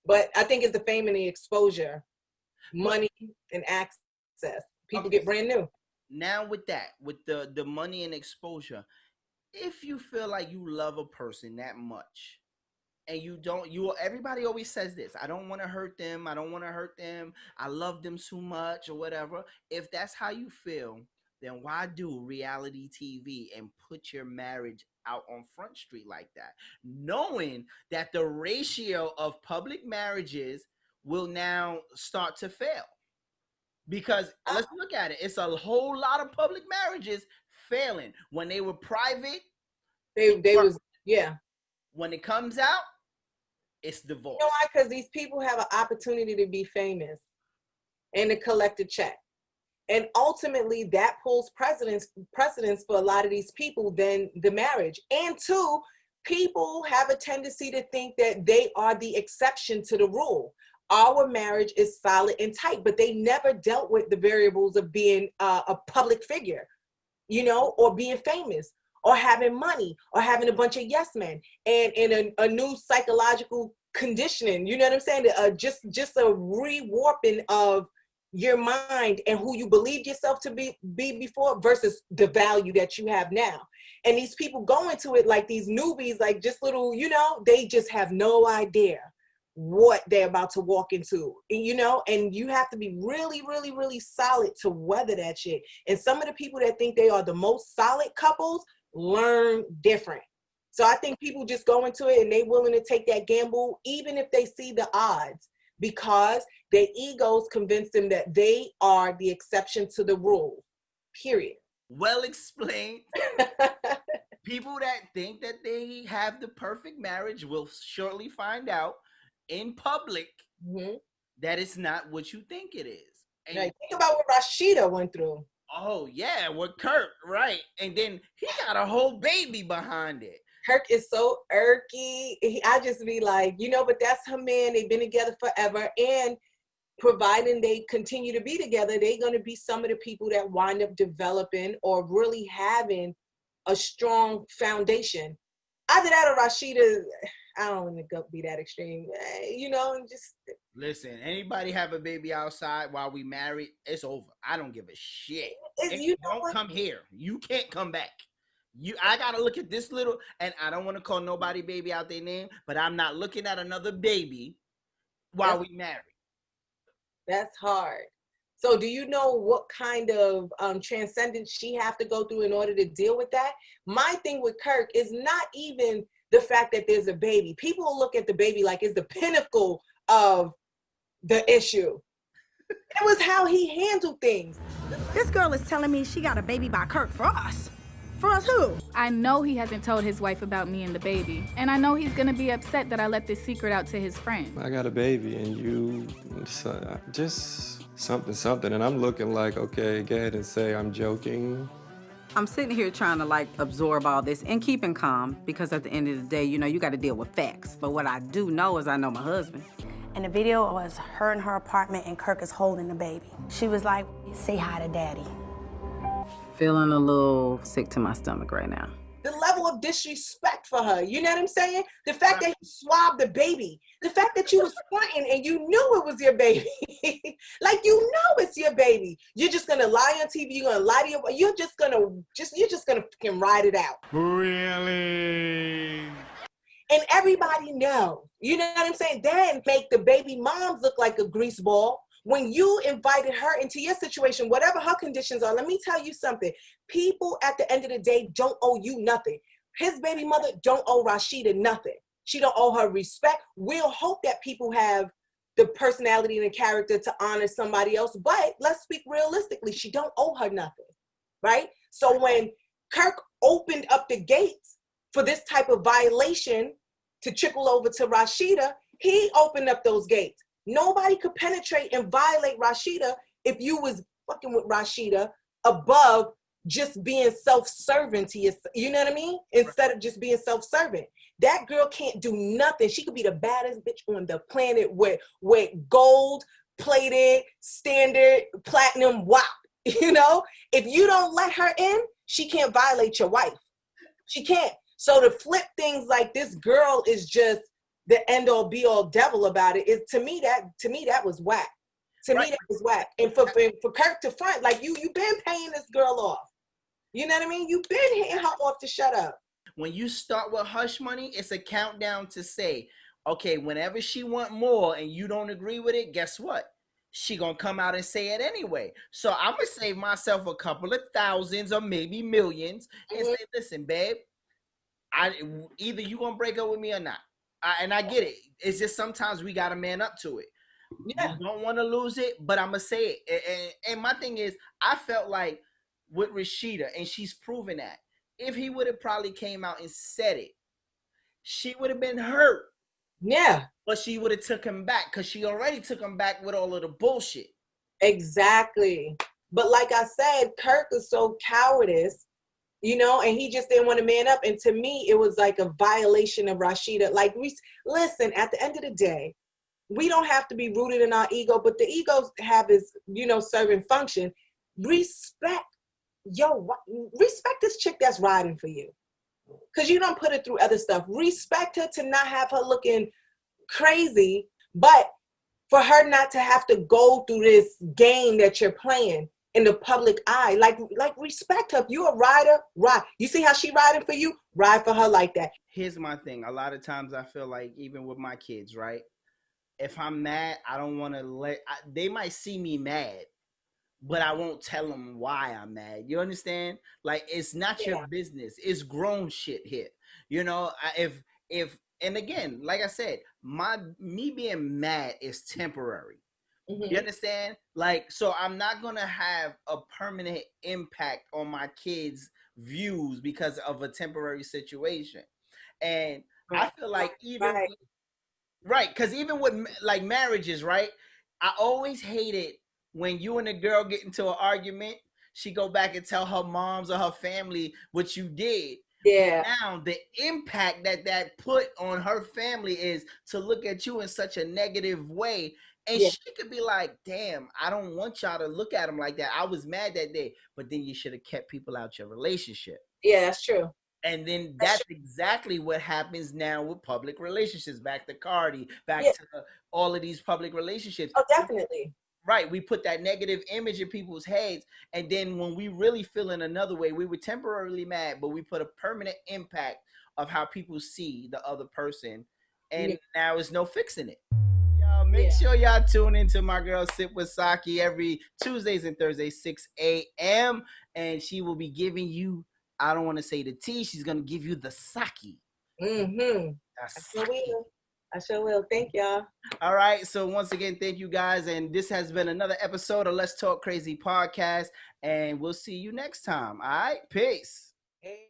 But I think it's the fame and the exposure, money and access. People get brand new. Now with that, with the money and exposure, if you feel like you love a person that much, and everybody always says this, I don't want to hurt them, I love them too much or whatever. If that's how you feel, then why do reality TV and put your marriage out on Front Street like that? Knowing that the ratio of public marriages will now start to fail. Because let's look at it. It's a whole lot of public marriages failing. When they were private, they was, yeah. When it comes out, it's divorce. You know why? Because these people have an opportunity to be famous and to collect a check. And ultimately, that pulls precedence for a lot of these people than the marriage. And 2, people have a tendency to think that they are the exception to the rule. Our marriage is solid and tight, but they never dealt with the variables of being a public figure, or being famous, or having money, or having a bunch of yes men, and a new psychological conditioning. You know what I'm saying? Just a rewarping of your mind and who you believed yourself to be before versus the value that you have now. And these people go into it like these newbies, like just little, they just have no idea what they're about to walk into, and you have to be really, really, really solid to weather that shit. And some of the people that think they are the most solid couples learn different. So I think people just go into it and they willing to take that gamble, even if they see the odds, because their egos convince them that they are the exception to the rule, period. Well explained. People that think that they have the perfect marriage will shortly find out in public that it's not what you think it is. And right. Think about what Rasheeda went through. Oh, yeah, with Kirk, right. And then he got a whole baby behind it. Kirk is so irky. I just be like, but that's her man. They've been together forever. And providing they continue to be together, they're going to be some of the people that wind up developing or really having a strong foundation. Either that or Rasheeda, I don't want to go be that extreme, just listen. Anybody have a baby outside while we married, it's over. I don't give a shit. Don't come here. You can't come back. I gotta look at this little, and I don't want to call nobody baby out their name, but I'm not looking at another baby while we married. That's hard. So do you know what kind of transcendence she have to go through in order to deal with that? My thing with Kirk is not even the fact that there's a baby. People will look at the baby like it's the pinnacle of the issue. It was how he handled things. This girl is telling me she got a baby by Kirk for us. For us who? I know he hasn't told his wife about me and the baby. And I know he's gonna be upset that I let this secret out to his friend. I got a baby and you just something. And I'm looking like, okay, go ahead and say I'm joking. I'm sitting here trying to absorb all this and keeping calm because at the end of the day, you got to deal with facts. But what I do know is I know my husband. And the video was her in her apartment and Kirk is holding the baby. She was like, say hi to daddy. Feeling a little sick to my stomach right now. the level of disrespect for her. You know what I'm saying? The fact that he swabbed the baby. The fact that you was fronting and you knew it was your baby. Like, you know it's your baby. You're just gonna lie on TV. You're gonna lie to you're just gonna fucking ride it out. Really? And everybody knows. You know what I'm saying? Then make the baby moms look like a grease ball. When you invited her into your situation, whatever her conditions are, let me tell you something. People at the end of the day don't owe you nothing. His baby mother don't owe Rasheeda nothing. She don't owe her respect. We'll hope that people have the personality and the character to honor somebody else, but let's speak realistically. She don't owe her nothing, right? So when Kirk opened up the gates for this type of violation to trickle over to Rasheeda, he opened up those gates. Nobody could penetrate and violate Rasheeda if you was fucking with Rasheeda above just being self-serving to you. You know what I mean? Instead of just being self-serving. That girl can't do nothing. She could be the baddest bitch on the planet with gold, plated, standard, platinum, WAP. You know? If you don't let her in, she can't violate your wife. She can't. So to flip things like this girl is just the end all be all devil about it, is to me that was whack. To me that was whack. And for Kirk to front, like you been paying this girl off. You know what I mean? You've been hitting her off to shut up. When you start with hush money, it's a countdown to say, okay, whenever she want more and you don't agree with it, guess what? She gonna come out and say it anyway. So I'm gonna save myself a couple of thousands or maybe millions and say, listen, babe, either you gonna break up with me or not. And I get it. It's just sometimes we got to man up to it. Yeah. You don't want to lose it, but I'm going to say it. And my thing is, I felt like with Rasheeda, and she's proven that, if he would have probably came out and said it, she would have been hurt. Yeah. But she would have took him back because she already took him back with all of the bullshit. Exactly. But like I said, Kirk is so cowardice. You know, and he just didn't want to man up. And to me, it was like a violation of Rasheeda. Like, listen, at the end of the day, we don't have to be rooted in our ego, but the ego have its, serving function. Respect this chick that's riding for you. Because you don't put her through other stuff. Respect her to not have her looking crazy, but for her not to have to go through this game that you're playing in the public eye. Like respect her. If you a rider, ride. You see how she riding for you? Ride for her like that. Here's my thing. A lot of times I feel like even with my kids, right? If I'm mad, I don't want to they might see me mad, but I won't tell them why I'm mad. You understand? Like, it's not your business. It's grown shit here. You know, and again, like I said, me being mad is temporary. Mm-hmm. You understand? Like, so I'm not going to have a permanent impact on my kids' views because of a temporary situation. And I feel like even, because even with like marriages, right? I always hated when you and a girl get into an argument, she go back and tell her moms or her family what you did. Yeah. Now the impact that put on her family is to look at you in such a negative way. And she could be like, damn, I don't want y'all to look at him like that. I was mad that day. But then you should have kept people out your relationship. Yeah, that's true. And then that's exactly what happens now with public relationships. Back to Cardi, back to all of these public relationships. Oh, definitely. Right. We put that negative image in people's heads. And then when we really feel in another way, we were temporarily mad, but we put a permanent impact of how people see the other person. And now there's no fixing it. Make sure y'all tune into my girl Sip with Saki every Tuesdays and Thursdays, 6 a.m. And she will be giving you, I don't want to say the tea, she's going to give you the Saki. Mm-hmm. I sure will. Thank y'all. All right. So once again, thank you guys. And this has been another episode of Let's Talk Crazee Podcast. And we'll see you next time. All right. Peace. Hey.